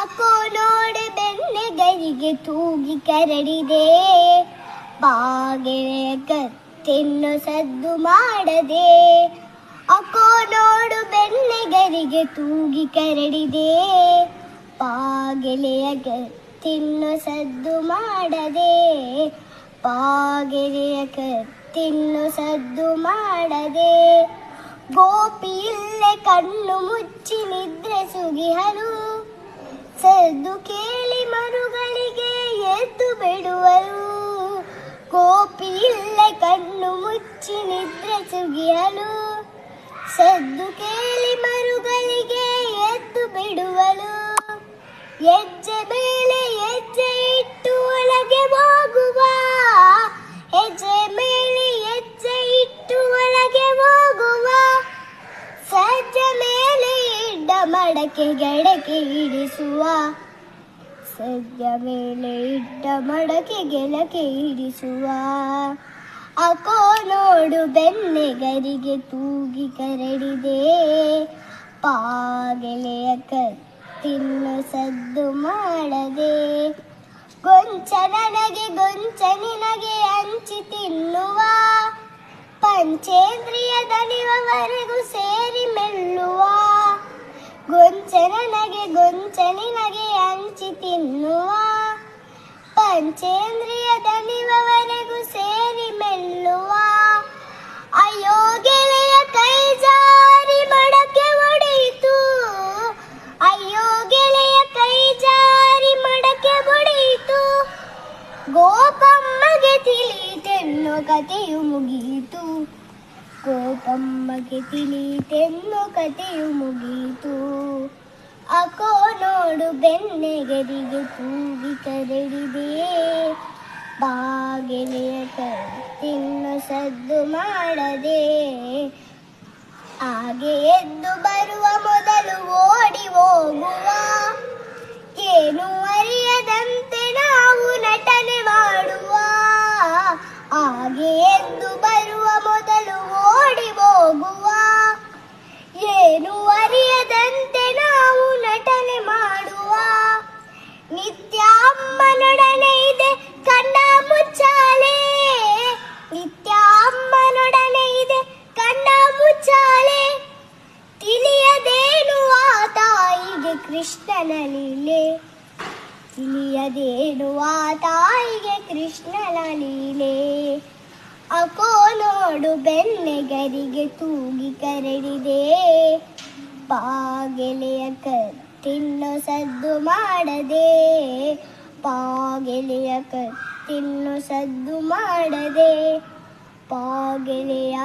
ಅಕೋ ನೋಡು ಬೆನ್ನೆಗರಿಗೆ ತೂಗಿ ಕರಡಿದೆ, ಬಾಗಿಲೆಯ ಕತ್ತಿನ್ನು ಸದ್ದು ಮಾಡದೆ. ಅಕೋ ನೋಡು ಬೆನ್ನೆಗರಿಗೆ ತೂಗಿ ಕರಡಿದೆ, ಬಾಗಿಲೆಯ ಕತ್ತಿನ್ನು ಸದ್ದು ಮಾಡದೆ. ಬಾಗಿಲೆಯ ಕತ್ತಿನ್ನು ಸದ್ದು ಮಾಡದೆ. ಗೋಪಿಯಿಲ್ಲೆ ಕಣ್ಣು ಮುಚ್ಚಿ ನಿದ್ರೆ ಸುಗಿಹರು, ಸದ್ದು ಕೇಳಿ ಮರುಗಳಿಗೆ ಎದ್ದು ಬಿಡುವರು. ಗೋಪಿಯಿಲ್ಲೆ ಕಣ್ಣು ಮುಚ್ಚಿ ನಿದ್ರೆ ಸುಗಿಹರು, ಸದ್ದು ಕೇಳಿ ಮರುಗಳಿಗೆ ಎದ್ದು ಬಿಡುವಳು. ಹೆಜ್ಜೆ ಮೇಲೆ ಹೆಜ್ಜೆ ಇಟ್ಟು ಒಳಗೆ ಹೋಗುವ, ಹೆಜ್ಜೆ ಮೇಲೆ ಹೆಜ್ಜೆ ಇಟ್ಟು ಒಳಗೆ ಹೋಗುವ. ಸಜ್ಜ ಮೇಲೆ ಇಡ್ಡ ಮಡಕೆ ಗೆಳಕೆ ಇಡಿಸುವ, ಸಜ್ಜ ಮೇಲೆ ಇಡ್ಡ ಮಡಕೆ ಗೆಳಕೆ ಇಡಿಸುವ. ಅಕೋ ನೋಡು ಬೆನ್ನೆಗರಿಗೆ ತೂಗಿ ಕರಡಿದೆ, ಬಾಗಿಲೆಯ ಕತ್ತಿನ್ನು ಸದ್ದು ಮಾಡದೆ. ಗೊಂಚ ನನಗೆ ಗೊಂಚ ನಿನಗೆ ಹಂಚಿ ತಿನ್ನುವ, ಪಂಚೇಂದ್ರಿಯ ದಣಿವವರೆಗೂ ಸೇರಿ ಮೆಲ್ಲುವ. ಗೊಂಚ ನನಗೆ ಗೊಂಚ ನಿನಗೆ ಹಂಚಿ ತಿನ್ನುವ, ಪಂಚೇಂದ್ರಿಯ ದಣಿವವರೆಗೂ ಸೇರಿ ಮೆಲ್ಲುವ. ಅಯ್ಯೋ ಗೆಳೆಯ ಕೈ ಜಾರಿ ಮಡಕೆ ಒಡೆಯಿತು, ಅಯ್ಯೋ ಗೆಳೆಯ ಕೈ ಜಾರಿ ಮಡಕೆ ಒಡೆಯಿತು. ಗೋಪಮ್ಮಗೆ ತಿಳಿತೆನ್ನೋ ಕಥೆಯು ಮುಗಿಯಿತು, ಗೋಪಮ್ಮಗೆ ತಿಳಿತೆನ್ನೋ ಕಥೆಯು ಮುಗಿಯಿತು. ಅಕೋ ನೋಡು ಬೆನ್ನೆಗರಿಗೆ ತೂಗಿ ಕರಡಿದೆ, ಬಾಗಿಲೆಯ ಕತ್ತಿನ್ನು ಸದ್ದು ಮಾಡದೆ. ಹಾಗೆ ಎದ್ದು ಬರುವ ಮೊದಲು ಓಡಿ ಹೋಗುವ, ಏನು ಅರಿಯದಂತೆ ನಾವು ನಟನೆ ಮಾಡುವ. ಹಾಗೆ ಎದ್ದು ಬರುವ ಮೊದಲು ಓಡಿ ಹೋಗುವ, ಏನು ಅರಿಯದಂತೆ ನಾವು ನಟನೆ ಮಾಡುವ. ನಿತ್ಯ ಅಮ್ಮನೊಡನೆ ಇದೆ ಕಣ್ಣ ಮುಚ್ಚಾಲೆ, ನಿತ್ಯ ಅಮ್ಮನೊಡನೆ ಇದೆ ಕಣ್ಣ ಮುಚ್ಚಾಲೆ. ತಿಳಿಯದೇನು ಆ ತಾಯಿಗೆ ಕೃಷ್ಣನ ಲೀಲೆ, ತಿಳಿಯದೇನು ಆ ತಾಯಿಗೆ ಕೃಷ್ಣನ ಲೀಲೆ. ಅಕೋ ನೋಡು ಬೆನ್ನೆಗರಿಗೆ ತೂಗಿ ಕರಡಿದೆ, ಬಾಗಿಲೆಯ ಕತ್ತಿನ್ನು ಸದ್ದು ಮಾಡದೆ. ಬಾಗಿಲೆಯ ಕತ್ತಿನ್ನು ಸದ್ದು ಮಾಡದೆ. ಬಾಗಿಲೆಯ